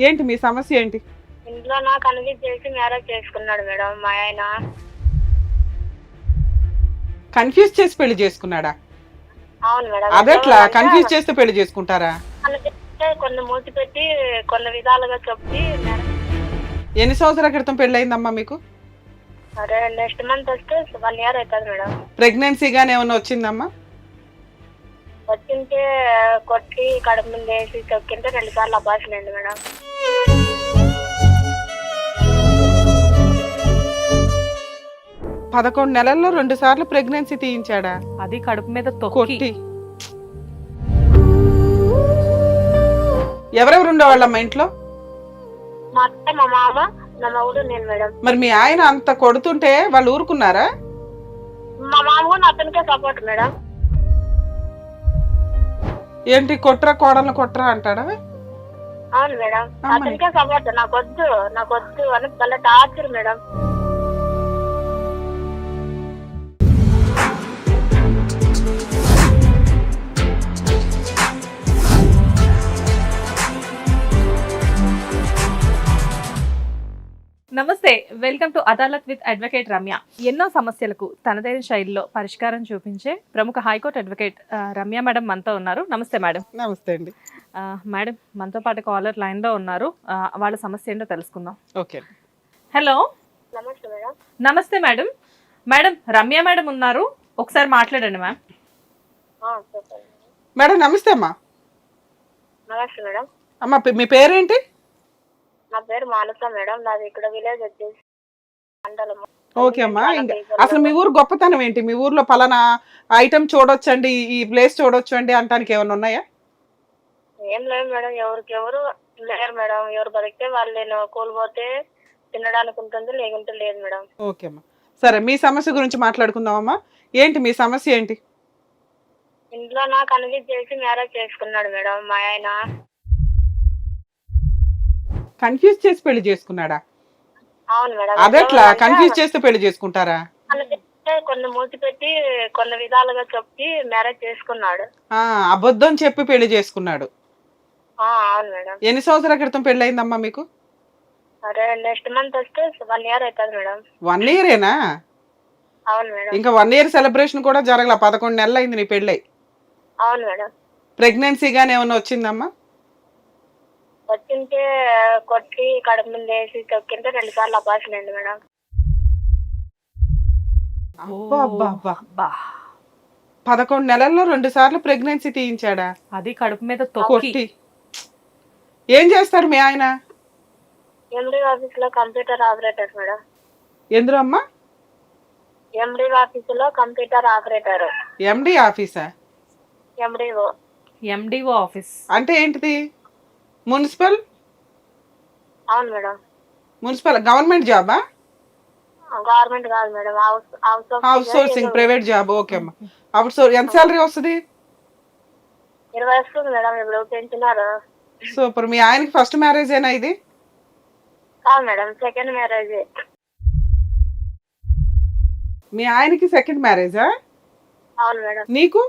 ఏంటి మీ సమస్య ఏంటి? ఇంట్లో నాకు కన్విన్స్ చేసి మ్యారేజ్ చేసుకున్నాడు మేడం మా ఆయన. కన్ఫ్యూజ్ చేసి పెళ్లి చేసుకున్నాడా? అవును మేడం. అదెట్లా కన్ఫ్యూజ్ చేస్తే పెళ్లి చేసుకుంటారా? కొన్ని మూసి పెట్టి కొన్ని విధాలుగా చెప్పి ఎన్ని సంవత్సరాల క్రితం పెళ్ళయిందమ్మా మీకు? సరే నెక్స్ట్ మంత్ వస్తే 1 year అవుతుంది మేడం. ప్రెగ్నెన్సీ గానీ ఏమైనా వచ్చిందమ్మా? వచ్చింటే కొట్టి కడుపు మీద వేసి తొక్కింటే 2 సార్లు అబార్షన్ అయింది మేడం. పదకొండు నెలల్లో 2 సార్లు ప్రెగ్నెన్సీ తీయించాడా? అది కడుపు మీద కొట్టి. ఎవరెవరు ఉండేవాళ్ళమ్మా ఇంట్లో? మా అత్త, మా మామ, నా మగుడు, నేను మేడం. మరి మీ ఆయన అంత కొడుతుంటే వాళ్ళు ఊరుకున్నారా? మా మామ కూడా అతనికే సపోర్ట్ మేడం. ఏంటి కొట్రా కోడలను కొట్రా అంటాడా? అవును మేడం, అతనికే సపోర్ట్. నాకొద్దు అని చాలా టార్చర్ మేడం. నమస్తే, welcome to Adalat with advocate Ramya. ఎన్నో సమస్యలకు తనదైన శైలిలో పరిష్కారం చూపించే ప్రముఖ హైకోర్టు అడ్వకేట్ రమ్య మేడం మనతో ఉన్నారు. నమస్తే మేడం. నమస్తే అండి. మేడం మనతో పాటు కాలర్ లైన్ లో ఉన్నారు, వాళ్ళ సమస్య ఏంటో తెలుసుకుందాం. ఓకే. హలో. నమస్తే మేడం. నమస్తే మేడం. మేడం రమ్య మేడం ఉన్నారు, ఒకసారి మాట్లాడండి మ్యామ్. మేడం నమస్తే అమ్మా. నమస్తే మేడం. అమ్మా మీ పేరేంటి? నా పేరు మానస మేడం. నాది ఇక్కడ విలేజ్ వచ్చేసి మండలం. ఓకే అమ్మా. ఇంకా అసలు మీ ఊరు గొప్పతనం ఏంటి? మీ ఊర్లో పలానా ఐటమ్ చూడొచ్చండి, ఈ ప్లేస్ చూడొచ్చు అండి అంటానికి ఏమైనా ఉన్నాయా? ఏం లేదు మేడం, ఎవరు లేరు మేడం. ఎవరు బతికితే వాళ్ళు, నేను కూలిపోతే తినడానికి ఉంటుంది, లేకుంటే లేదు మేడం. ఓకే అమ్మా, సరే మీ సమస్య గురించి మాట్లాడుకుందామమ్మా. ఏంటి మీ సమస్య ఏంటి? ఇంట్లో నాకు కన్విన్స్ చేసి మ్యారేజ్ చేసుకున్నాడు మేడం మా ఆయన. కన్ఫ్యూజ్ చేసి పెళ్లి చేసుకున్నాడా? అవును మేడం. అదెట్లా కన్ఫ్యూజ్ చేస్తే పెళ్లి చేసుకుంటారా? కొన్ని మూసి పెట్టి కొన్ని విధాలుగా చెప్పి మ్యారేజ్ చేసుకున్నాడు. అబద్ధం చెప్పి పెళ్లి చేసుకున్నాడు. అవును మేడం. ఎన్ని సంవత్సరాల క్రితం పెళ్ళయిందమ్మా మీకు? సరే నెక్స్ట్ మంత్ వస్తే 1 year అవుతుంది మేడం. 1 yearేనా? అవును మేడం. ఇంకా 1 year సెలబ్రేషన్ కూడా జరగల, 11 నెలలు అయింది నీ పెళ్ళై. అవును మేడం. ప్రెగ్నెన్సీ గానీ ఏమైనా వచ్చిందమ్మా? వచ్చింటే కొట్టి కడుపు మీద వేసి తొక్కింటే 2 సార్లు అబార్షన్ అయింది మేడం. 11 నెలల్లో 2 సార్లు ప్రెగ్నెన్సీ తీయించాడా? అది కడుపు మీద కొట్టి. ఏం చేస్తాడు మీ ఆయన? ఎండి ఆఫీస్ లో కంప్యూటర్ ఆపరేటర్ మేడం. ఎందులో అమ్మా? ఎండి ఆఫీస్ లో కంప్యూటర్ ఆపరేటర్. ఎండి ఆఫీసా? ఎండిఓ ఆఫీస్ అంటే ఏంటిది? మున్సిపల్? అవును మేడం. మున్సిపల్ గవర్నమెంట్ జాబా? గవర్నమెంట్ కాదు madam, house sourcing private job. Okay అమ్మా. అప్పుడు ఎంత సాలరీ వస్తుంది? 20 వస్తుంది మేడం. ఇప్పుడు పెంచినారు. సూపర్. మీ ఆయనకి ఫస్ట్ మ్యారేజ్ ఏనా ఇది? కాదు మేడం, సెకండ్ మ్యారేజ్. మీ ఆయనకి సెకండ్ మ్యారేజా? అవును మేడం. నీకు?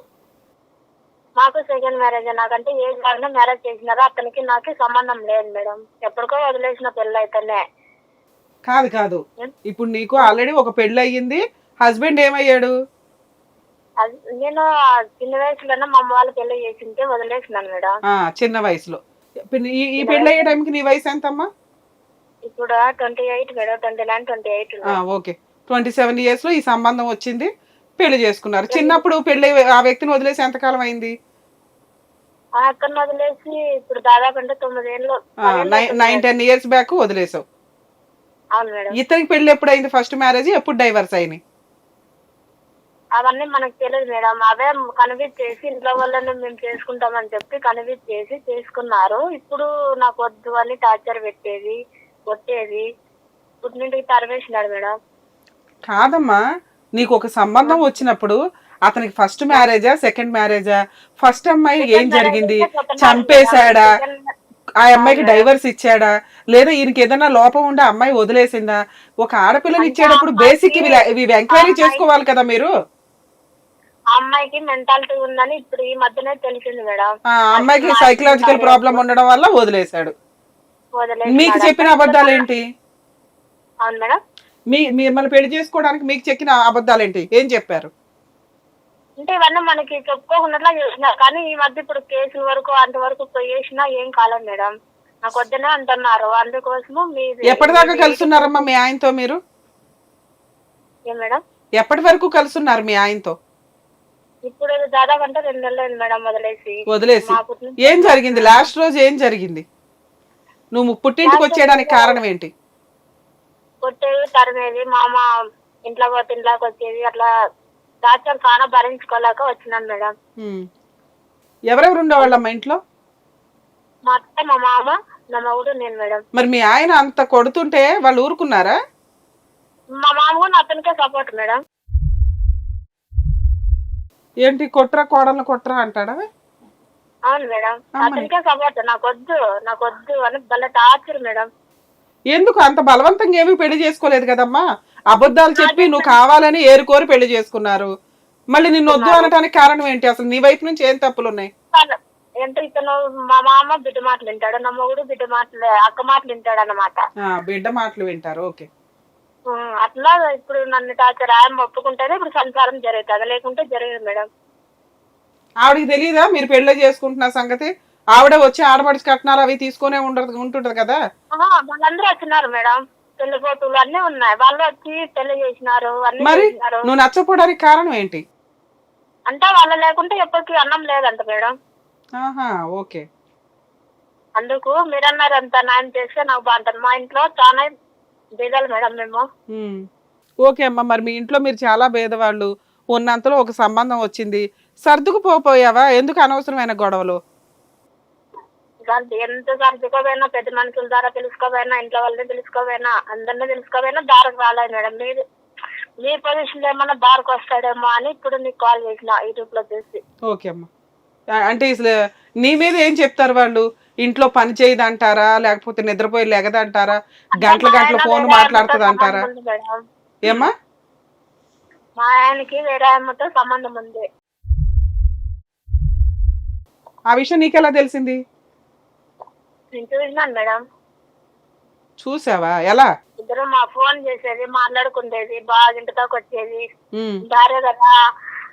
మాకు సెకండ్ మ్యారేజ్. నాకంటే ఏజ్ కాకుండా మ్యారేజ్ చేసినారు. అతనికి నాకు సంబంధం లేదు మేడం, ఎప్పటికో వదిలేసిన పెళ్ళి అయితేనే. కాదు, ఇప్పుడు నీకు ఆల్రెడీ ఒక పెళ్లి అయ్యింది, హస్బెండ్ ఏమయ్యాడు? నేను చిన్న వయసులోనే మా అమ్మ వాళ్ళు పెళ్లి చేసింటే వదిలేసినాను మేడం. చిన్న వయసులో. ఈ పెళ్లి అయ్యే టైంకి నీ వయసు ఎంతమ్మా? ఇప్పుడు 28 మేడం. 29, 28. ఓకే. 27 years లో ఈ సంబంధం వచ్చింది, పెళ్లి చేసుకున్నారు. చిన్నప్పుడు పెళ్లి ఆ వ్యక్తిని వదిలేసి ఎంతకాలం అయింది? అతను వదిలేసి ఇప్పుడు దాదాపు అంటే 9 ఏళ్ళు. 9-10 years బ్యాక్ వదిలేసావు. అవును మేడం. ఇతనికి పెళ్లి ఎప్పుడు అయింది? ఫస్ట్ మ్యారేజ్ ఎప్పుడు డైవర్స్ అయినాయి? అవన్నీ మనకు తెలియదు మేడం. అవే కన్విన్స్ చేసి ఇంట్లో వాళ్ళని మేము చేసుకుంటామని చెప్పి కన్విన్స్ చేసి చేసుకున్నారు. ఇప్పుడు నాకు వద్దు అని టార్చర్ పెట్టేది, కొట్టేది, పుట్టింటికి తరివేసినాడు మేడం. కాదమ్మా, నీకు ఒక సంబంధం వచ్చినప్పుడు అతనికి ఫస్ట్ మ్యారేజా సెకండ్ మ్యారేజా? ఫస్ట్ అమ్మాయి ఏం జరిగింది? చంపేశాడా? ఆ అమ్మాయికి డైవర్స్ ఇచ్చాడా? లేదా ఈయనకి ఏదైనా లోపం ఉండే అమ్మాయి వదిలేసిందా? ఒక ఆడపిల్లని ఇచ్చేటప్పుడు బేసిక్ ఇవి ఎంక్వైరీ చేసుకోవాలి కదా మీరు. అమ్మాయికి మెంటాలిటీ ఉందని ఇప్పుడు ఈ మధ్యనే తెలిసింది మేడం. అమ్మాయికి సైకలాజికల్ ప్రాబ్లం ఉండడం వల్ల వదిలేశాడు. వదిలేసి మీకు చెప్పిన అబద్ధాలు ఏంటి? అవును మేడం. మిమ్మల్ని పెళ్లి చేసుకోవడానికి మీకు చెప్పిన అబద్ధాలు ఏంటి? ఏం చెప్పారు? అంటే ఇవన్నీ మనకి చెప్పుకోకుండా చేసినారు, కానీ ఈ మధ్య ఇప్పుడు కేసుల వరకు అంతవరకు చేసినా ఏం కాలేదు మేడం. నాకు వద్దనే అంటున్నారు, అందుకోసము మీరు ఎప్పటిదాకా కలుసున్నారమ్మా మీ ఆయనతో మీరు? ఏం మేడం? ఎప్పటి వరకు కలుసున్నారు మీ ఆయనతో? ఇప్పుడు దాదాపు అంటే 2 నెలలు అయింది మేడం వదిలేసి. మా పుట్టిన ఏం జరిగింది లాస్ట్ రోజు? ఏం జరిగింది? నువ్వు పుట్టింటికి వచ్చేయడానికి కారణం ఏంటి? కొట్టేది, తరిమేది, మా అమ్మ ఇంట్లో పోతే ఇంట్లోకి వచ్చేది, అట్లా టార్చర్ చాలా భరించుకోలేక వచ్చినాను మేడం. ఎవరెవరు ఉండేవాళ్ళమ్మా ఇంట్లో? మా అత్త, మా మామ, నా మగుడు, నేను మేడం. మరి మీ ఆయన అంత కొడుతుంటే వాళ్ళు ఊరుకున్నారా? మా మామ కూడా అతనికే సపోర్ట్ మేడం. ఏంటి కొట్రా కోడలను కొట్రా అంటాడా? అవును మేడం, అతనికే సపోర్ట్. నాకు వద్దు అని భలే టార్చర్ మేడం. ఎందుకు అంత బలవంతంగా ఏమీ పెళ్లి చేసుకోలేదు కదమ్మా? అబద్ధాలు చెప్పి నువ్వు కావాలని ఏరుకోరి పెళ్లి చేసుకున్నారు. మళ్ళీ నిన్ను వద్దు అనడానికి కారణం ఏంటి? అసలు నీ వైపు నుంచి ఏం తప్పులు ఉన్నాయి? అంటే ఇతను మా మామ బిడ్డ మాటలు వింటాడు, నా మొగుడు బిడ్డ మాటలు, అక్క మాటలు వింటాడు అన్నమాట. బిడ్డ మాటలు వింటారు. ఓకే. అట్లా ఇప్పుడు నన్ను టార్చర్ ఆయన ఒప్పుకుంటేనే ఇప్పుడు సంసారం జరుగుతుంది, లేకుంటే జరగదు మేడం. ఆవిడకి తెలియదా మీరు పెళ్లి చేసుకుంటున్న సంగతి? ఆవిడ వచ్చి ఆడపడిచి కట్నాలు అవి తీసుకునే ఉంటుంటది కదా? వాళ్ళందరూ వచ్చినారు మేడం, పెళ్లి ఫోటోలు అన్ని ఉన్నాయి, వాళ్ళు వచ్చి పెళ్లి చేసినారు. మరి నువ్వు నచ్చపోవడానికి కారణం ఏంటి? అంటే వాళ్ళు లేకుంటే ఎప్పటికీ అన్నం లేదంట మేడం. ఓకే. అందుకు మీరన్నారు అంత న్యాయం చేస్తే నాకు బాగుంటుంది. మా ఇంట్లో చాలా బీదాలు మేడం మేము. ఓకే అమ్మా, మరి మీ ఇంట్లో మీరు చాలా భేదవాళ్ళు ఉన్నంతలో ఒక సంబంధం వచ్చింది, సర్దుకుపోయావా? ఎందుకు అనవసరమైన గొడవలు? ఎంత సర్దుకోపోయినా, పెద్ద మనుషుల ద్వారా తెలుసుకోపోయినా, ఇంట్లో వాళ్ళని తెలుసుకోపోయినా, అందరినీ తెలుసుకోపోయినా దారికి రాలేదు మేడం. మీ పొజిషన్ ఏమన్నా దారికి వస్తాడేమో అని ఇప్పుడు నీకు కాల్ చేసిన యూట్యూబ్ లో చూసి. ఓకే అమ్మా, అంటే నీ మీద ఏం చెప్తారు వాళ్ళు? ఇంట్లో పని చేయదు అంటారా, లేకపోతే నిద్రపోయి లెగదంటారా, గంటల ఫోన్ మాట్లాడుతుంది అంటారా? ఏమ్మా? మా ఆయనకి వేరే అమ్మతో సంబంధం ఉంది. ఆ విషయం నీకెలా తెలిసింది? నేను చూసినాను మేడం. చూసావా? ఎలా? ఇద్దరు మా ఫోన్ చేసేది, మాట్లాడుకునేది, బాగా ఇంటికి వచ్చేది. భార్య కదా,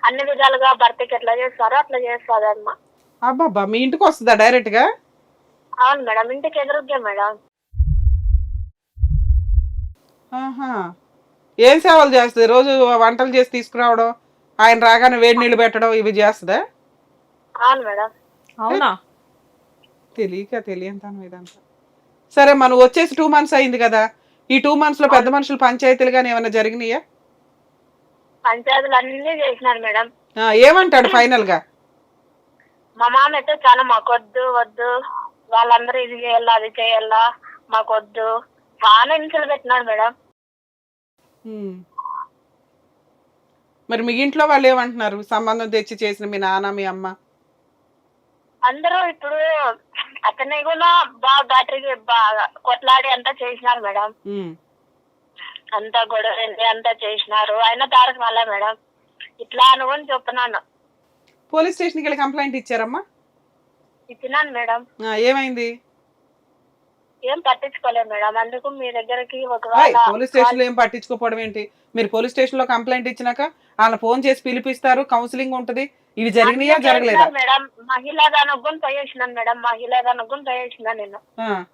అన్ని విధాలుగా భర్తకి ఎట్లా చేస్తారో అట్లా చేస్తుంది అమ్మ. అబ్బాబ్బా, మీ ఇంటికి వస్తుందా డైరెక్ట్ గా? అవును మేడం, ఇంటికి ఎదురుగ్గా మేడం. ఏం సేవలు చేస్తుంది? రోజు వంటలు చేసి తీసుకురావడం, ఆయన రాగానే వేడి నీళ్ళు పెట్టడం, ఇవి చేస్తుందా? అవును మేడం. అవునా? తెలియంతాను ఇదంతా. సరే, మనం వచ్చేసి 2 months అయింది కదా, ఈ 2 months లో పెద్ద మనుషులు పంచాయతీలు గానీ ఏమైనా జరిగినాయా? పంచాయతీలు అన్ని చేసినారు మేడం. ఏమంటాడు ఫైనల్ గా? మా మామ అయితే చాలా మాకు వద్దు, వాళ్ళందరూ ఇది చేయాలా, అది చేయాలా, మాకు వద్దు, చాలా హింసలు పెట్టినాడు మేడం. మరి మీ ఇంట్లో వాళ్ళు ఏమంటున్నారు? సంబంధం తెచ్చి చేసిన మీ నాన్న, మీ అమ్మ అందరూ ఇప్పుడు అతన్ని కూడా బాగా బ్యాటరీకి బాగా కొట్లాడి అంతా చేసినారు మేడం. అంతా గొడవ అంతా చేసినారు, అయినా దారికి రాలే మేడం. ఇట్లా అనుకుని చెప్తున్నాను. పోలీస్ స్టేషన్కి వెళ్ళి కంప్లైంట్ ఇచ్చారమ్మా? ఇచ్చినాను మేడం. ఏమైంది? ఏం పట్టించుకోలేదు మేడం. అందుకు మీ దగ్గరికి పోలీస్ స్టేషన్ లో ఏం పట్టించుకోపోవడం ఏంటి? మీరు పోలీస్ స్టేషన్ లో కంప్లైంట్ ఇచ్చినాక వాళ్ళ ఫోన్ చేసి పిలిపిస్తారు, కౌన్సిలింగ్ ఉంటది. ఇవి జరిగినాయా జరగలేదా మేడం? మహిళా దానికి కూడా పోయేసినాను మేడం, మహిళా దానికి కూడా పోయేసిన నేను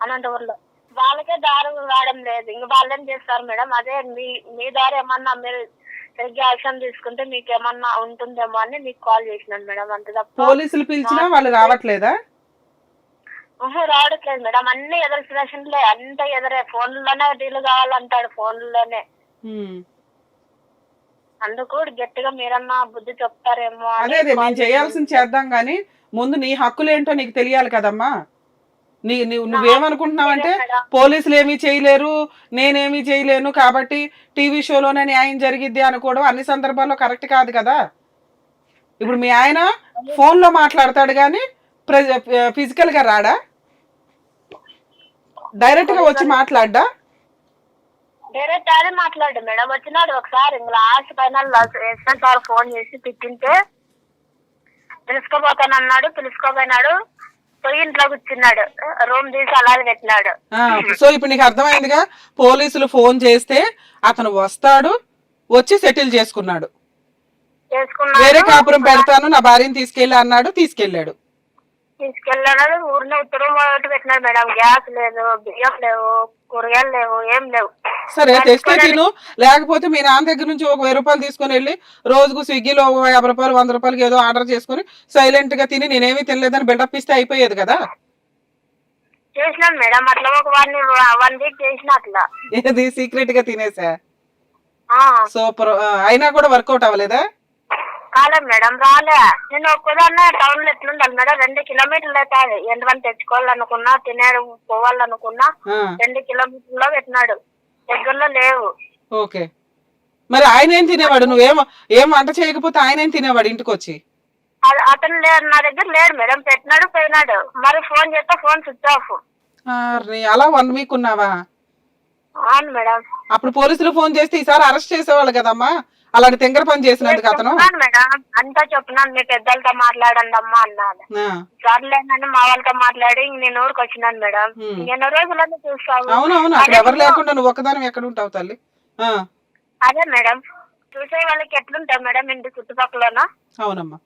అనంతపురంలో. వాళ్ళకే దారి రావడం లేదు, ఇంక వాళ్ళేం చేస్తారు మేడం? అదే మీ దారి ఏమన్నా మీరు సరిగ్గా యాక్షన్ తీసుకుంటే మీకు ఏమన్నా ఉంటుందేమో అని మీకు కాల్ చేసినాను మేడం, అంత తప్ప. పోలీసులు పిలిచినా వాళ్ళు రావట్లేదా? రావట్లేదు మేడం, అన్ని ఎదురు స్టేషన్లే, అంతా ఎదురే, ఫోన్లోనే డీల్ కావాలంటాడు, ఫోన్లోనే. అందుకు గట్టిగా మీరన్నా బుద్ధి చెప్తారేమో. అదే మేము చేయాల్సింది చేద్దాం గానీ ముందు నీ హక్కులు ఏంటో నీకు తెలియాలి కదమ్మా. నువ్వేమనుకుంటున్నావంటే పోలీసులు ఏమీ చేయలేరు, నేనేమీ చేయలేను కాబట్టి టీవీ షోలోనే న్యాయం జరిగిద్ది అనుకోవడం అన్ని సందర్భాల్లో కరెక్ట్ కాదు కదా. ఇప్పుడు మీ ఆయన ఫోన్ లో మాట్లాడతాడు గానీ ఫిజికల్ గా రాడా? డైరెక్ట్ గా వచ్చి మాట్లాడ్డా? డైరెక్ట్ అదే మాట్లాడు మేడం. వచ్చినాడు ఒకసారి last final SI sir phone చేసి తిట్టింటే పిలుచుకోపోతానన్నాడు, పిలుచుకోపోయినాడు. పోయి ఇంట్లో కూర్చున్నాడు, రూమ్ తీసి అలాగే పెట్టినాడు. సో ఇప్పుడు నీకు అర్థమైందిగా, పోలీసులు ఫోన్ చేస్తే అతను వస్తాడు, వచ్చి సెటిల్ చేసుకున్నాడు. వేరే కాపురం పెడతాను నా భార్యని తీసుకెళ్ళి అన్నాడు, తీసుకెళ్ళాడు. ఊరినే ఉత్తరం ఒకటి పెట్టినాడు మేడం. గ్యాస్ లేదు, బియ్యం లేవు, కూరగాయలు లేవు, ఏం లేవు. సరే తెస్తే తిను, లేకపోతే మీ నాన్న దగ్గర నుంచి ఒక 1000 రూపాయలు తీసుకుని వెళ్ళి రోజుకు స్విగ్గీలో 50 రూపాయలు 100 రూపాయలకి ఏదో ఆర్డర్ చేసుకుని సైలెంట్ గా తిని నేనేమీ తినలేదని బిల్డప్ ఇస్తే అయిపోయేది కదా. చేసినాను మేడం, అట్లా ఒక 1 వీక్ చేసిన అట్లా. ఏది సీక్రెట్ గా తినేసా? సూపర్. అయినా కూడా వర్కౌట్ అవ్వలేదా? కాలేదు మేడం, రాలే. నేను ఒక్కదాన్నే టౌన్ లో ఎట్లుండాలి మేడం, 2 కిలోమీటర్లు అవుతాయి. ఎంతమంది తెచ్చుకోవాలనుకున్నా, తినేడు పోవాలనుకున్నా 2 కిలోమీటర్లో పెట్టినాడు, దగ్గరలో లేవు. ఓకే, మరి ఆయన ఏం తినేవాడు? ఏం వంట చేయకపోతే ఆయన ఏం తినేవాడు ఇంటికి వచ్చి? అతను లేడు, నా దగ్గర లేడు మేడం. పెట్టినాడు, పోయినాడు. మరి ఫోన్ చేస్తే ఫోన్ స్విచ్ ఆఫ్. అలా 1 వీక్ ఉన్నావా? అవును మేడం. అప్పుడు పోలీసులు ఫోన్ చేస్తే ఈసారి అరెస్ట్ చేసేవాళ్ళు కదమ్మా, అలాంటి తెంగర పని చేసినందుకు అతను. మేడం అంతా చెప్పినాను, మీ పెద్దలతో మాట్లాడండి అమ్మా అన్నాడు. సర్లేనని మా వాళ్ళతో మాట్లాడి నేను ఊరికి వచ్చినాను మేడం. ఎన్నో రోజులన్నీ చూస్తావు. అవునవును, అక్కడ ఎవరు లేకుండా నువ్వు ఒకదాని ఎక్కడ ఉంటావు తల్లి? అదే మేడం, చూసే వాళ్ళకి ఎట్లుంటాయి మేడం ఇంటి చుట్టుపక్కలనా? అవునమ్మా.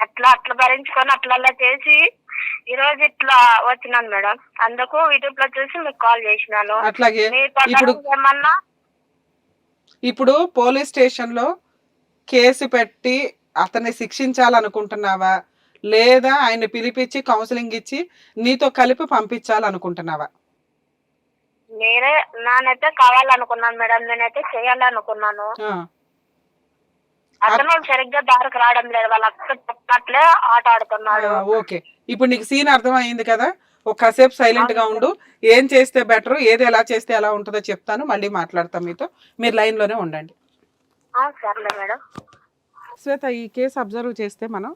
అట్లా భరించుకొని అట్లా చేసి ఈ రోజు ఇట్లా వచ్చినాను మేడం. అందుకు యూట్యూబ్ లో చూసి మీకు కాల్ చేసినాను. అట్లాగే ఏమన్నా ఇప్పుడు పోలీస్ స్టేషన్ లో కేసు పెట్టి అతన్ని శిక్షించాలనుకుంటున్నావా, లేదా ఆయన పిలిపించి కౌన్సిలింగ్ ఇచ్చి నీతో కలిపి పంపించాలనుకుంటున్నావా? నానైతే కావాలనుకున్నాను మేడం, నేనైతే చేయాలనుకున్నాను. అతను సరిగ్గా దారికి రావడం లేదు, వాళ్ళ అక్క చెప్పినట్లే ఆట ఆడుతున్నాడు. ఓకే, ఇప్పుడు నీకు సీన్ అర్థమైంది కదా. ఒకసేపు సైలెంట్ గా ఉండు, ఏం చేస్తే బెటర్, ఏది ఎలా చేస్తే ఎలా ఉంటుందో చెప్తాను, మళ్ళీ మాట్లాడతాం మీతో. మీరు లైన్ లోనే ఉండండి. సర్లే మేడం. శ్వేత, ఈ కేసు అబ్జర్వ్ చేస్తే మనం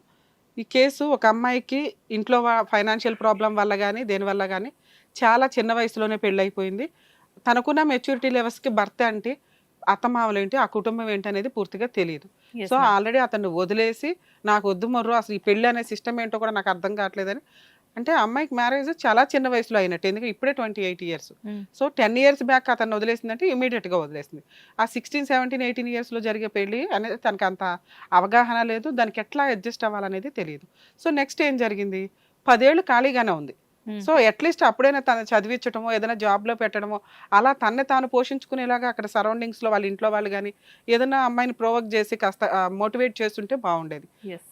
ఈ కేసు ఒక అమ్మాయికి ఇంట్లో ఫైనాన్షియల్ ప్రాబ్లం వల్ల కానీ దేనివల్ల కానీ చాలా చిన్న వయసులోనే పెళ్ళైపోయింది. తనకున్న మెచ్యూరిటీ లెవెల్స్కి భర్త అంటే అత్తమామలు ఏంటి, ఆ కుటుంబం ఏంటి అనేది పూర్తిగా తెలియదు. సో ఆల్రెడీ అతన్ని వదిలేసి నాకు వద్దు మొర్రు, అసలు ఈ పెళ్ళి అనే సిస్టమ్ ఏంటో కూడా నాకు అర్థం కావట్లేదని. అంటే అమ్మాయికి మ్యారేజ్ చాలా చిన్న వయసులో అయినట్టు, ఎందుకంటే ఇప్పుడే 28 ఇయర్స్. సో 10 ఇయర్స్ బ్యాక్ అతను వదిలేసిందంటే ఇమీడియట్గా వదిలేసింది. ఆ 16, 17, 18 ఇయర్స్లో జరిగే పెళ్ళి అనేది తనకు అంత అవగాహన లేదు, దానికి ఎట్లా అడ్జస్ట్ అవ్వాలనేది తెలియదు. సో నెక్స్ట్ ఏం జరిగింది, 10 ఏళ్ళు ఖాళీగానే ఉంది. సో అట్లీస్ట్ అప్పుడైనా తను చదివించడమో ఏదైనా జాబ్లో పెట్టడమో, అలా తన్నే తాను పోషించుకునేలాగా అక్కడ సరౌండింగ్స్లో వాళ్ళ ఇంట్లో వాళ్ళు కానీ ఏదైనా అమ్మాయిని ప్రొవోక్ చేసి కాస్త మోటివేట్ చేస్తుంటే బాగుండేది.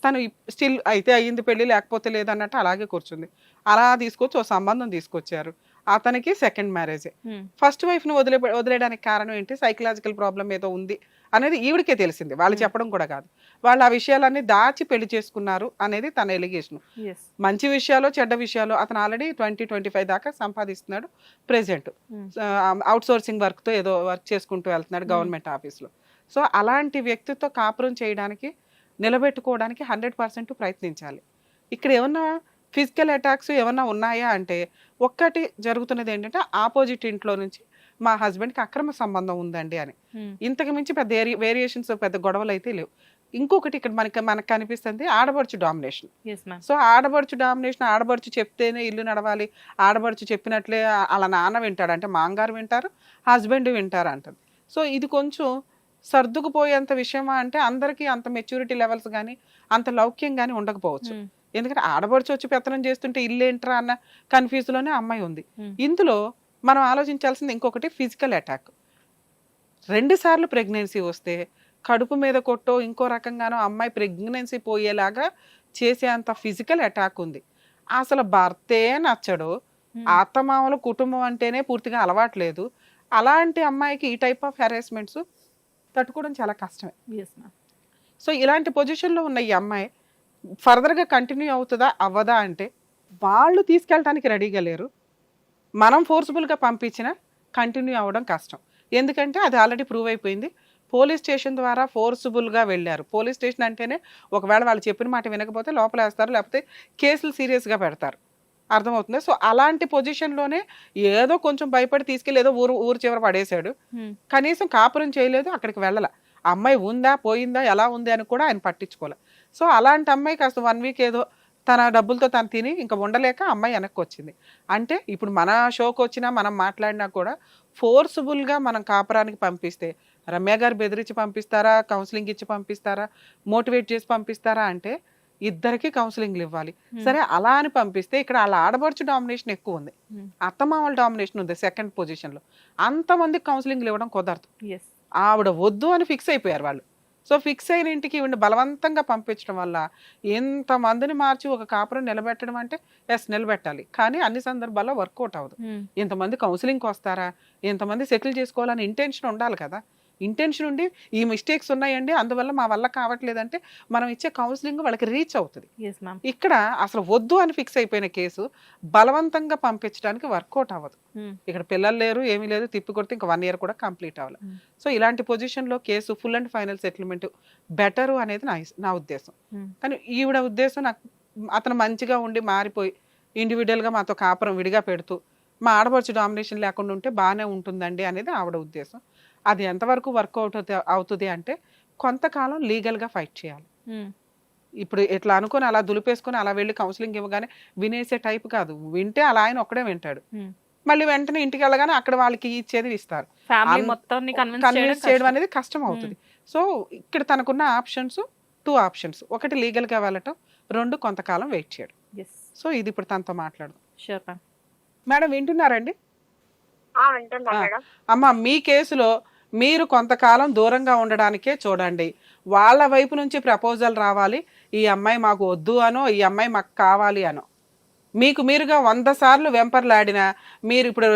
తను స్టిల్ అయితే అయ్యింది పెళ్ళి, లేకపోతే లేదన్నట్టు అలాగే కూర్చుంది. అలా తీసుకొచ్చి ఓ సంబంధం తీసుకొచ్చారు. అతనికి సెకండ్ మ్యారేజే. ఫస్ట్ వైఫ్ను వదిలేయడానికి కారణం ఏంటి, సైకలాజికల్ ప్రాబ్లం ఏదో ఉంది అనేది ఈవిడికే తెలిసింది, వాళ్ళు చెప్పడం కూడా కాదు. వాళ్ళు ఆ విషయాలన్నీ దాచి పెళ్లి చేసుకున్నారు అనేది తన ఎలిగేషన్. మంచి విషయాలు చెడ్డ విషయాలు, అతను ఆల్రెడీ 20-25 దాకా సంపాదిస్తున్నాడు ప్రెసెంట్. అవుట్ సోర్సింగ్ వర్క్తో ఏదో వర్క్ చేసుకుంటూ వెళ్తున్నాడు గవర్నమెంట్ ఆఫీస్లో. సో అలాంటి వ్యక్తితో కాపురం చేయడానికి, నిలబెట్టుకోవడానికి 100% ప్రయత్నించాలి. ఇక్కడ ఏమన్నా ఫిజికల్ అటాక్స్ ఏమన్నా ఉన్నాయా అంటే, ఒక్కటి జరుగుతున్నది ఏంటంటే ఆపోజిట్ ఇంట్లో నుంచి మా హస్బెండ్కి అక్రమ సంబంధం ఉందండి అని. ఇంతకు మించి పెద్ద వేరియేషన్స్, పెద్ద గొడవలు అయితే లేవు. ఇంకొకటి ఇక్కడ మనకు కనిపిస్తుంది ఆడబడుచు డామినేషన్. సో ఆడబడుచు డామినేషన్, ఆడబడుచు చెప్తేనే ఇల్లు నడవాలి, ఆడబడుచు చెప్పినట్లే అలా నాన్న వింటాడు అంటే మాంగారు వింటారు, హస్బెండ్ వింటారు అంటది. సో ఇది కొంచెం సర్దుకుపోయేంత విషయమా అంటే అందరికీ అంత మెచ్యూరిటీ లెవెల్స్ కానీ అంత లౌక్యం కానీ ఉండకపోవచ్చు. ఎందుకంటే ఆడబడుచు వచ్చి పెత్తనం చేస్తుంటే ఇల్లు ఏంట్రా అన్న కన్ఫ్యూజ్లోనే అమ్మాయి ఉంది. ఇందులో మనం ఆలోచించాల్సింది ఇంకొకటి ఫిజికల్ అటాక్. 2 సార్లు ప్రెగ్నెన్సీ వస్తే కడుపు మీద కొట్టో ఇంకో రకంగానో అమ్మాయి ప్రెగ్నెన్సీ పోయేలాగా చేసేంత ఫిజికల్ అటాక్ ఉంది. అసలు భర్తే నచ్చడు, అత్తమామల కుటుంబం అంటేనే పూర్తిగా అలవాట్లేదు. అలాంటి అమ్మాయికి ఈ టైప్ ఆఫ్ హెరాస్మెంట్స్ తట్టుకోవడం చాలా కష్టమే. సో ఇలాంటి పొజిషన్లో ఉన్న ఈ అమ్మాయి ఫర్దర్గా కంటిన్యూ అవుతుందా అవ్వదా అంటే వాళ్ళు తీసుకెళ్ళటానికి రెడీగా లేరు. మనం ఫోర్స్ఫుల్గా పంపించినా కంటిన్యూ అవ్వడం కష్టం. ఎందుకంటే అది ఆల్రెడీ ప్రూవ్ అయిపోయింది. పోలీస్ స్టేషన్ ద్వారా ఫోర్స్ఫుల్గా వెళ్ళారు. పోలీస్ స్టేషన్ అంటేనే ఒకవేళ వాళ్ళు చెప్పిన మాట వినకపోతే లోపలేస్తారు, లేకపోతే కేసులు సీరియస్గా పెడతారు. అర్థమవుతుంది. సో అలాంటి పొజిషన్లోనే ఏదో కొంచెం భయపడి తీసుకెళ్ళి ఏదో ఊరు చివర పడేశాడు. కనీసం కాపురం చేయలేదు, అక్కడికి వెళ్ళాల. అమ్మాయి ఉందా పోయిందా ఎలా ఉంది అని కూడా ఆయన పట్టించుకోలే. సో అలాంటి అమ్మాయి కాస్త 1 వీక్ ఏదో తన డబ్బులతో తను తిని ఇంకా ఉండలేక అమ్మాయి వెనక్కి వచ్చింది. అంటే ఇప్పుడు మన షోకి వచ్చినా మనం మాట్లాడినా కూడా ఫోర్స్ఫుల్గా మనం కాపురానికి పంపిస్తే రమ్య గారు బెదిరించి పంపిస్తారా, కౌన్సిలింగ్ ఇచ్చి పంపిస్తారా, మోటివేట్ చేసి పంపిస్తారా అంటే ఇద్దరికి కౌన్సిలింగ్లు ఇవ్వాలి. సరే అలా అని పంపిస్తే ఇక్కడ వాళ్ళ ఆడబడుచు డామినేషన్ ఎక్కువ ఉంది, అత్తమామల డామినేషన్ ఉంది సెకండ్ పొజిషన్లో. అంతమందికి కౌన్సిలింగ్లు ఇవ్వడం కుదరదు. ఆవిడ వద్దు అని ఫిక్స్ అయిపోయారు వాళ్ళు. సో ఫిక్స్ అయిన ఇంటికి ఈవిడ బలవంతంగా పంపించడం వల్ల ఎంతమందిని మార్చి ఒక కాపురం నిలబెట్టడం అంటే నిలబెట్టాలి, కానీ అన్ని సందర్భాల్లో వర్కౌట్ అవ్వదు. ఇంతమంది కౌన్సిలింగ్కి వస్తారా, ఇంతమంది సెటిల్ చేసుకోవాలని ఇంటెన్షన్ ఉండాలి కదా. ఇంటెన్షన్ ఉండి ఈ మిస్టేక్స్ ఉన్నాయండి అందువల్ల మా వల్ల కావట్లేదంటే మనం ఇచ్చే కౌన్సిలింగ్ వాళ్ళకి రీచ్ అవుతుంది. ఇక్కడ అసలు వద్దు అని ఫిక్స్ అయిపోయిన కేసు బలవంతంగా పంపించడానికి వర్కౌట్ అవ్వదు. ఇక్కడ పిల్లలు లేరు, ఏమీ లేదు, తిప్పి కొడితే ఇంకా 1 year కూడా కంప్లీట్ అవ్వాలి. సో ఇలాంటి పొజిషన్లో case full and final settlement better అనేది నా ఉద్దేశం. కానీ ఈవిడ ఉద్దేశం నాకు అతను మంచిగా ఉండి మారిపోయి ఇండివిజువల్గా మాతో కాపురం విడిగా పెడుతూ మా ఆడపడుచు డామినేషన్ లేకుండా ఉంటే బాగానే ఉంటుందండి అనేది ఆవిడ ఉద్దేశం. అది ఎంతవరకు వర్కౌట్ అవుతుంది అంటే కొంతకాలం లీగల్గా ఫైట్ చేయాలి. ఇప్పుడు ఇట్లా అనుకుని అలా దులిపేసుకుని అలా వెళ్ళి కౌన్సిలింగ్ ఇవ్వగానే వినేసే టైప్ కాదు. వింటే అలా ఆయన ఒక్కడే వింటాడు, మళ్ళీ వెంటనే ఇంటికి వెళ్ళగానే అక్కడ వాళ్ళకి ఇచ్చేది ఇస్తారు. కన్విన్స్ చేయడం అనేది కష్టం అవుతుంది. సో ఇక్కడ తనకున్న ఆప్షన్స్ 2 ఆప్షన్స్, ఒకటి లీగల్గా వెళ్ళటం, 2 కొంతకాలం వెయిట్ చేయడం. సో ఇది ఇప్పుడు తనతో మాట్లాడదాం. మేడం వింటున్నారండి? అమ్మ మీ కేసులో మీరు కొంతకాలం దూరంగా ఉండడానికే చూడండి. వాళ్ళ వైపు నుంచి ప్రపోజల్ రావాలి, ఈ అమ్మాయి మాకు వద్దు అనో ఈ అమ్మాయి మాకు కావాలి అనో. మీకు మీరుగా 100 సార్లు వెంపర్లాడినా మీరు ఇప్పుడు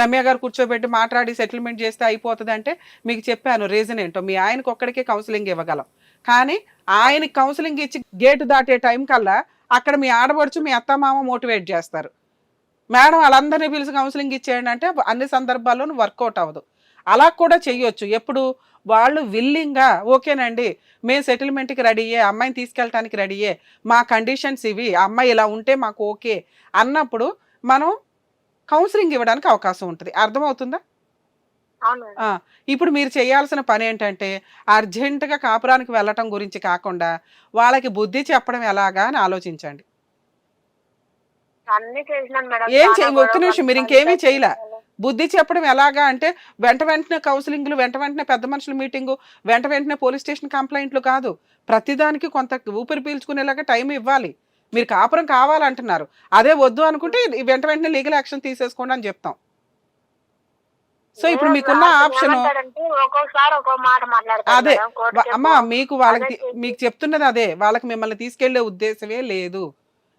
రమ్య గారు కూర్చోబెట్టి మాట్లాడి సెటిల్మెంట్ చేస్తే అయిపోతుంది అంటే మీకు చెప్పాను రీజన్ ఏంటో. మీ ఆయనకు ఒక్కడికే కౌన్సిలింగ్ ఇవ్వగలం, కానీ ఆయనకి కౌన్సిలింగ్ ఇచ్చి గేటు దాటే టైం కల్లా అక్కడ మీ ఆడబడుచు మీ అత్తమామ మోటివేట్ చేస్తారు. మేడం వాళ్ళందరినీ పిలిచి కౌన్సిలింగ్ ఇచ్చేయండి అంటే అన్ని సందర్భాల్లోనూ వర్కౌట్ అవ్వదు. అలా కూడా చెయ్యొచ్చు. ఎప్పుడు వాళ్ళు విల్లింగ్గా ఓకేనండి మేము సెటిల్మెంట్కి రెడీయే, అమ్మాయిని తీసుకెళ్ళటానికి రెడీయే, మా కండిషన్స్ ఇవి, అమ్మాయి ఇలా ఉంటే మాకు ఓకే అన్నప్పుడు మనం కౌన్సిలింగ్ ఇవ్వడానికి అవకాశం ఉంటుంది. అర్థమవుతుందా? ఇప్పుడు మీరు చేయాల్సిన పని ఏంటంటే అర్జెంటుగా కాపురానికి వెళ్ళటం గురించి కాకుండా వాళ్ళకి బుద్ధి చెప్పడం ఎలాగా అని ఆలోచించండి. ఏం ఒక్క నిమిషం, మీరు ఇంకేమీ చేయలే. బుద్ధి చెప్పడం ఎలాగా అంటే వెంటనే కౌన్సిలింగ్లు, వెంటనే పెద్ద మనుషుల మీటింగు, వెంటనే పోలీస్ స్టేషన్ కంప్లైంట్లు కాదు. ప్రతిదానికి కొంత ఊపిరి పీల్చుకునేలాగా టైం ఇవ్వాలి. మీరు కాపురం కావాలంటున్నారు, అదే వద్దు అనుకుంటే వెంటనే లీగల్ యాక్షన్ తీసేసుకోండి అని చెప్తాం. సో ఇప్పుడు మీకున్న ఆప్షన్ అదే అమ్మా, మీకు వాళ్ళకి మీకు చెప్తున్నది అదే, వాళ్ళకి మిమ్మల్ని తీసుకెళ్లే ఉద్దేశమే లేదు.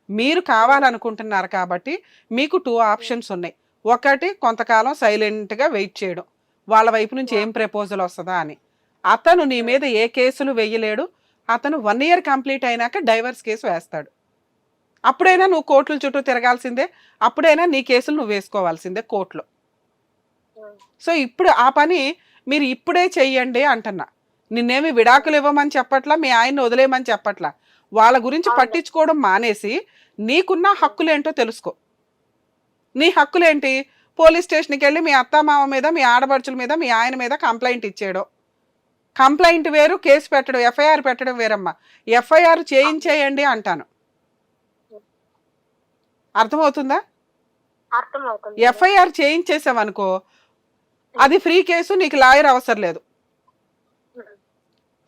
మీరు కావాలనుకుంటున్నారు కాబట్టి మీకు 2 ఆప్షన్స్ ఉన్నాయి. ఒకటి కొంతకాలం సైలెంట్గా వెయిట్ చేయడం, వాళ్ళ వైపు నుంచి ఏం ప్రపోజల్ వస్తుందా అని. అతను నీ మీద ఏ కేసులు వేయలేడు, అతను 1 year కంప్లీట్ అయినాక డైవర్స్ కేసు వేస్తాడు. అప్పుడైనా నువ్వు కోర్టుల చుట్టూ తిరగాల్సిందే, అప్పుడైనా నీ కేసులు నువ్వు వేసుకోవాల్సిందే కోర్టులో. సో ఇప్పుడు ఆ పని మీరు ఇప్పుడే చెయ్యండి అంటున్నా. నిన్నేమి విడాకులు ఇవ్వమని చెప్పట్లా, మీ ఆయన్ని వదిలేయమని చెప్పట్లా. వాళ్ళ గురించి పట్టించుకోవడం మానేసి నీకున్న హక్కులేంటో తెలుసుకో. నీ హక్కులేంటి? పోలీస్ స్టేషన్కి వెళ్ళి మీ అత్తమామ మీద, మీ ఆడపడుచుల మీద, మీ ఆయన మీద కంప్లైంట్ ఇచ్చేయడం. కంప్లైంట్ వేరు, కేసు పెట్టడం, ఎఫ్ఐఆర్ పెట్టడం వేరమ్మా. ఎఫ్ఐఆర్ చేయించేయండి అంటాను. అర్థమవుతుందా? ఎఫ్ఐఆర్ చేయించేసావనుకో అది ఫ్రీ కేసు, నీకు లాయర్ అవసరం లేదు.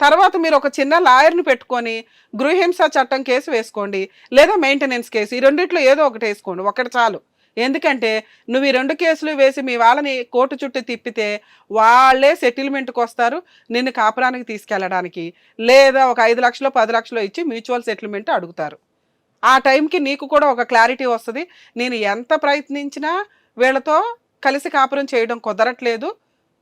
తర్వాత మీరు ఒక చిన్న లాయర్ని పెట్టుకొని గృహహింస చట్టం కేసు వేసుకోండి, లేదా మెయింటెనెన్స్ కేసు, ఈ రెండిట్లో ఏదో ఒకటి వేసుకోండి, ఒకటి చాలు. ఎందుకంటే నువ్వు ఈ 2 కేసులు వేసి మీ వాళ్ళని కోర్టు చుట్టూ తిప్పితే వాళ్ళే సెటిల్మెంట్కి వస్తారు నిన్ను కాపురానికి తీసుకెళ్ళడానికి, లేదా ఒక 5 లక్షలు 10 లక్షలు ఇచ్చి మ్యూచువల్ సెటిల్మెంట్ అడుగుతారు. ఆ టైంకి నీకు కూడా ఒక క్లారిటీ వస్తుంది, నేను ఎంత ప్రయత్నించినా వీళ్ళతో కలిసి కాపురం చేయడం కుదరట్లేదు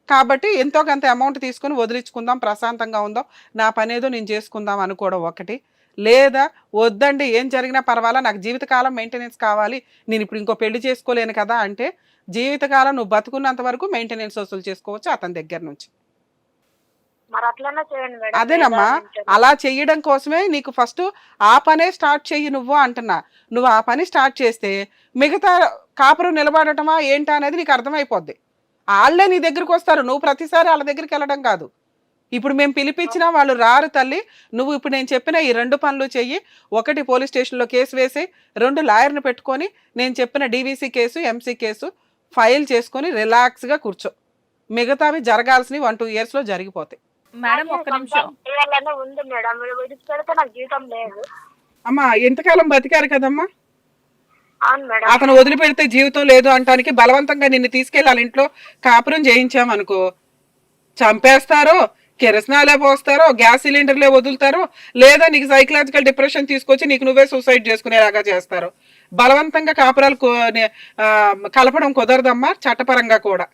కాబట్టి ఎంతో కొంత అమౌంట్ తీసుకుని వదిలించుకుందాం, ప్రశాంతంగా ఉందాం, నా పని ఏదో నేను చేసుకుందాం అనుకోవడం ఒకటి. లేదా వద్దండి ఏం జరిగినా పర్వాలా, నాకు జీవితకాలం మెయింటెనెన్స్ కావాలి, నేను ఇప్పుడు ఇంకో పెళ్లి చేసుకోలేను కదా అంటే జీవితకాలం నువ్వు బతుకున్నంత వరకు మెయింటెనెన్స్ వసూలు చేసుకోవచ్చు అతని దగ్గర నుంచి. అదేనమ్మా, అలా చెయ్యడం కోసమే నీకు ఫస్ట్ ఆ పనే స్టార్ట్ చెయ్యి నువ్వు అంటున్నా. నువ్వు ఆ పని స్టార్ట్ చేస్తే మిగతా కాపురం నిలబడటమా ఏంటా అనేది నీకు అర్థమైపోద్ది. వాళ్ళే నీ దగ్గరికి వస్తారు, నువ్వు ప్రతిసారి వాళ్ళ దగ్గరికి వెళ్ళడం కాదు. ఇప్పుడు మేము పిలిపించినా వాళ్ళు రారు తల్లి. నువ్వు ఇప్పుడు నేను చెప్పిన ఈ 2 పనులు చెయ్యి. 1 పోలీస్ స్టేషన్లో కేసు వేసి, 2 లాయర్ని పెట్టుకొని నేను చెప్పిన DVC case, MC case file చేసుకొని రిలాక్స్గా కూర్చో. మిగతావి జరగాల్సినవి 1-2 ఇయర్స్లో జరిగిపోతాయి. మేడం ఒక్క నిమిషం. చేయాలనే ఉంది మేడం, విడిచిపెడితే నాకు జీతం లేదు. అమ్మా ఎంతకాలం బతికారు కదమ్మా. అవును మేడం. అతను వదిలిపెడితే జీవితం లేదు అంటానికి బలవంతంగా నిన్ను తీసుకెళ్ళాలి ఇంట్లో కాపురం చేయించామనుకో, చంపేస్తారో, కిరసనాలే పోస్తారో, గ్యాస్ సిలిండర్లే వదులుతారో, లేదా నీకు సైకలాజికల్ డిప్రెషన్ తీసుకొచ్చి నీకు నువ్వే సూసైడ్ చేసుకునేలాగా చేస్తారు. బలవంతంగా కాపురాలు కలపడం కుదరదమ్మా చట్టపరంగా కూడా.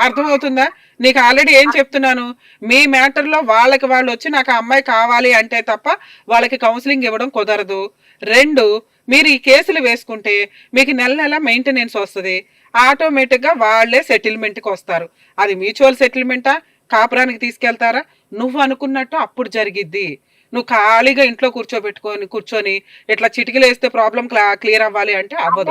అర్థమవుతుందా? నీకు ఆల్రెడీ ఏం చెప్తున్నాను, మీ మ్యాటర్లో వాళ్ళకి వాళ్ళు వచ్చి నాకు ఆ అమ్మాయి కావాలి అంటే తప్ప వాళ్ళకి కౌన్సిలింగ్ ఇవ్వడం కుదరదు. 2, మీరు ఈ కేసులు వేసుకుంటే మీకు నెల నెల మెయింటెనెన్స్ వస్తుంది. ఆటోమేటిక్గా వాళ్ళే సెటిల్మెంట్కి వస్తారు. అది మ్యూచువల్ సెటిల్మెంటా, కాపురానికి తీసుకెళ్తారా, నువ్వు అనుకున్నట్టు అప్పుడు జరిగిద్ది. నువ్వు ఖాళీగా ఇంట్లో కూర్చొని ఇట్లా చిటికలు వేస్తే ప్రాబ్లం క్లియర్ అవ్వాలి అంటే అవ్వదు.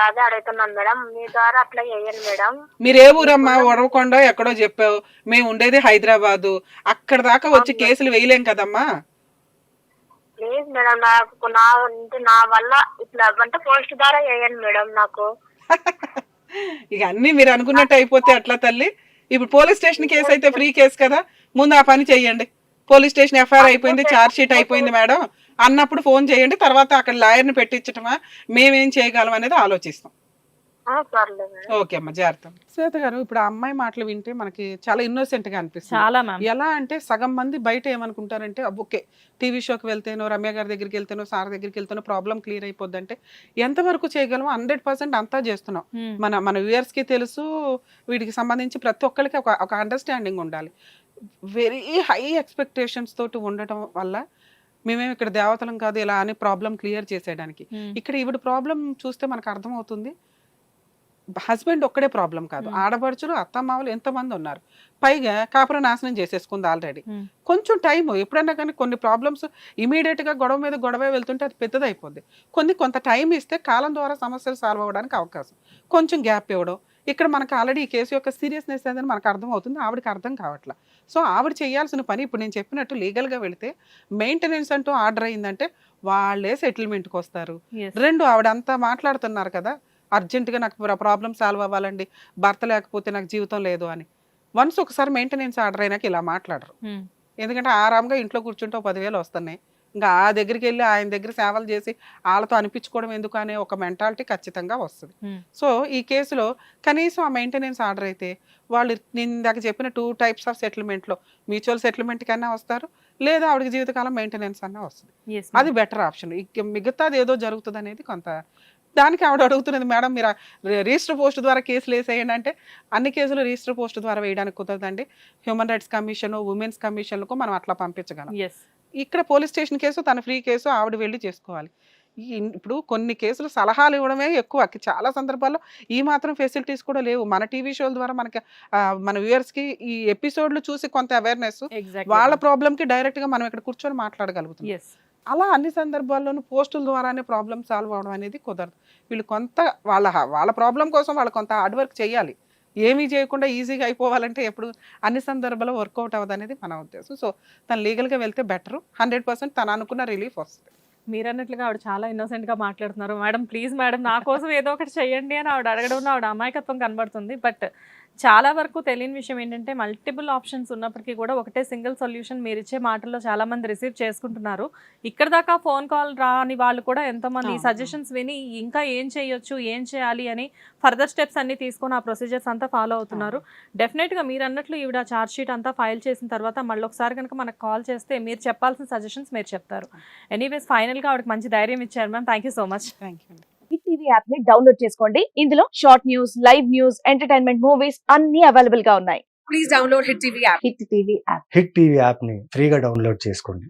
అదే అడుగుతున్నాను మేడం, మీ ద్వారా అట్లా చేయండి మేడం. మీరు ఏ ఊరమ్మా? ఉరవకొండ ఎక్కడో చెప్పావు, మేము ఉండేది హైదరాబాదు. అక్కడ దాకా వచ్చి కేసులు వేయలేం కదమ్మా. లేదు మేడం, నాకు నా వల్ల ఇట్లా అంటే పోస్ట్ ద్వారా చేయండి మేడం నాకు. ఇక అన్ని మీరు అనుకున్నట్టు అయిపోతే అట్లా తల్లి. ఇప్పుడు పోలీస్ స్టేషన్ కేసు అయితే ఫ్రీ కేసు కదా, ముందు ఆ పని చెయ్యండి. పోలీస్ స్టేషన్ ఎఫ్ఐఆర్ అయిపోయింది, ఛార్జ్ షీట్ అయిపోయింది మేడం అన్నప్పుడు ఫోన్ చేయండి. తర్వాత అక్కడ లాయర్ని పెట్టించటమా, మేమేం చేయగలం అనేది ఆలోచిస్తాం. ఓకే అమ్మా, జాగ్రత్త. శ్వేత గారు, ఇప్పుడు ఆ అమ్మాయి మాటలు వింటే మనకి చాలా ఇన్నోసెంట్ గా అనిపిస్తుంది. ఎలా అంటే సగం మంది బయట ఏమనుకుంటారంటే, ఓకే టీవీ షోకి వెళ్తేనో, రమ్య గారి దగ్గరికి వెళ్తేనో, సార్ దగ్గరికి వెళ్తేనో ప్రాబ్లం క్లియర్ అయిపోద్ది అంటే ఎంతవరకు చేయగలమో 100% అంతా చేస్తున్నాం. మన వ్యూయర్స్ కి తెలుసు, వీటికి సంబంధించి ప్రతి ఒక్కరికి ఒక అండర్స్టాండింగ్ ఉండాలి. వెరీ హై ఎక్స్పెక్టేషన్స్ తోటి ఉండటం వల్ల మేమేమి ఇక్కడ దేవతలం కాదు ఇలా అని ప్రాబ్లం క్లియర్ చేసేయడానికి. ఇక్కడ ఈవిడ ప్రాబ్లం చూస్తే మనకు అర్థమవుతుంది, హస్బెండ్ ఒక్కడే ప్రాబ్లం కాదు, ఆడపడుచులు అత్తమామలు ఎంతమంది ఉన్నారు. పైగా కాపురం నాశనం చేసేసుకుంది ఆల్రెడీ. కొంచెం టైం, ఎప్పుడన్నా కానీ కొన్ని ప్రాబ్లమ్స్ ఇమీడియట్ గా గొడవ మీద గొడవ వెళ్తుంటే అది పెద్దదైపోద్ది. కొంత టైం ఇస్తే కాలం ద్వారా సమస్యలు సాల్వ్ అవ్వడానికి అవకాశం. కొంచెం గ్యాప్ ఇవ్వడం. ఇక్కడ మనకు ఆల్రెడీ ఈ కేసు యొక్క సీరియస్నెస్ అనేది మనకు అర్థమవుతుంది, ఆవిడకి అర్థం కావట్లా. సో ఆవిడ చేయాల్సిన పని ఇప్పుడు నేను చెప్పినట్టు లీగల్గా వెళితే మెయింటెనెన్స్ అంటూ ఆర్డర్ అయిందంటే వాళ్ళే సెటిల్మెంట్కి వస్తారు. 2, ఆవిడ అంతా మాట్లాడుతున్నారు కదా, అర్జెంటుగా నాకు ప్రాబ్లం సాల్వ్ అవ్వాలండి, భర్త లేకపోతే నాకు జీవితం లేదు అని. వన్స్ ఒకసారి మెయింటెనెన్స్ ఆర్డర్ అయినాక ఇలా మాట్లాడరు. ఎందుకంటే ఆరాంగా ఇంట్లో కూర్చుంటే 10,000 వస్తున్నాయి. ఇంకా ఆ దగ్గరికి వెళ్ళి ఆయన దగ్గర సేవలు చేసి వాళ్ళతో అనిపించుకోవడం ఎందుకు అనే ఒక మెంటాలిటీ ఖచ్చితంగా వస్తుంది. సో ఈ కేసులో కనీసం ఆ మెయింటెనెన్స్ ఆర్డర్ అయితే వాళ్ళు నేను ఇందాక చెప్పిన 2 టైప్స్ ఆఫ్ సెటిల్మెంట్లో మ్యూచువల్ సెటిల్మెంట్ కన్నా వస్తారు, లేదా ఆవిడకి జీవితకాలం మెయింటెనెన్స్ అన్నా వస్తుంది. అది బెటర్ ఆప్షన్. మిగతాది ఏదో జరుగుతుంది అనేది కొంత. దానికి ఆవిడ అడుగుతున్నది, మేడం మీరు రిజిస్టర్ పోస్ట్ ద్వారా కేసులు వేసేయండి అంటే, అన్ని కేసులు రిజిస్టర్ పోస్ట్ ద్వారా వేయడానికి కుదరదండి. హ్యూమన్ రైట్స్ కమిషన్, ఉమెన్స్ కమిషన్లకు మనం అట్లా పంపించగలం. ఇక్కడ పోలీస్ స్టేషన్ కేసు తన ఫ్రీ కేసు ఆవిడ వెళ్ళి చేసుకోవాలి. ఇప్పుడు కొన్ని కేసులు సలహాలు ఇవ్వడమే ఎక్కువ, చాలా సందర్భాల్లో ఈ మాత్రం ఫెసిలిటీస్ కూడా లేవు. మన టీవీ షోల ద్వారా మనకి మన వ్యూయర్స్ కి ఈ ఎపిసోడ్లు చూసి కొంత అవేర్నెస్, వాళ్ళ ప్రాబ్లమ్ కి డైరెక్ట్ గా మనం ఇక్కడ కూర్చొని మాట్లాడగలుగుతాం. అలా అన్ని సందర్భాల్లోనూ పోస్టుల ద్వారానే ప్రాబ్లమ్ సాల్వ్ అవడం అనేది కుదరదు. వీళ్ళు కొంత వాళ్ళ ప్రాబ్లం కోసం వాళ్ళు కొంత హార్డ్ వర్క్ చేయాలి. ఏమీ చేయకుండా ఈజీగా అయిపోవాలంటే ఎప్పుడు అన్ని సందర్భాల్లో వర్కౌట్ అవ్వదు అనేది మన ఉద్దేశం. సో తను లీగల్గా వెళ్తే బెటర్. 100% తను అనుకున్న రిలీఫ్ వస్తుంది. మీరు అన్నట్లుగా ఆవిడ చాలా ఇన్నోసెంట్ గా మాట్లాడుతున్నారు. మేడం ప్లీజ్ మేడం నా కోసం ఏదో ఒకటి చెయ్యండి అని ఆవిడ అడగడంలో ఆవిడ అమాయకత్వం కనబడుతుంది. బట్ చాలా వరకు తెలియని విషయం ఏంటంటే మల్టిపుల్ ఆప్షన్స్ ఉన్నప్పటికీ కూడా ఒకటే సింగిల్ సొల్యూషన్ మీరు ఇచ్చే మాటల్లో చాలా మంది రిసీవ్ చేసుకుంటున్నారు. ఇక్కడ దాకా ఫోన్ కాల్ రాని వాళ్ళు కూడా ఎంతోమంది సజెషన్స్ విని ఇంకా ఏం చేయొచ్చు, ఏం చేయాలి అని ఫర్దర్ స్టెప్స్ అన్ని తీసుకొని ఆ ప్రొసీజర్స్ అంతా ఫాలో అవుతున్నారు. డెఫినెట్గా మీరు అన్నట్లు ఈవిడ ఛార్జ్ షీట్ అంతా ఫైల్ చేసిన తర్వాత మళ్ళీ ఒకసారి కనుక మనకు కాల్ చేస్తే మీరు చెప్పాల్సిన సజెషన్స్ మీరు చెప్తారు. ఎనీవేస్ ఫైనల్గా ఆవిడకి మంచి ధైర్యం ఇచ్చారు ma'am. Thank you so much. Thank you. Hit TV app ని డౌన్లోడ్ చేసుకోండి. ఇందులో short news, live news, entertainment movies అన్ని అవైలబుల్ గా ఉన్నాయి. Please download hit TV app. Hit TV app. Hit TV app ని ఫ్రీగా డౌన్లోడ్ చేసుకోండి.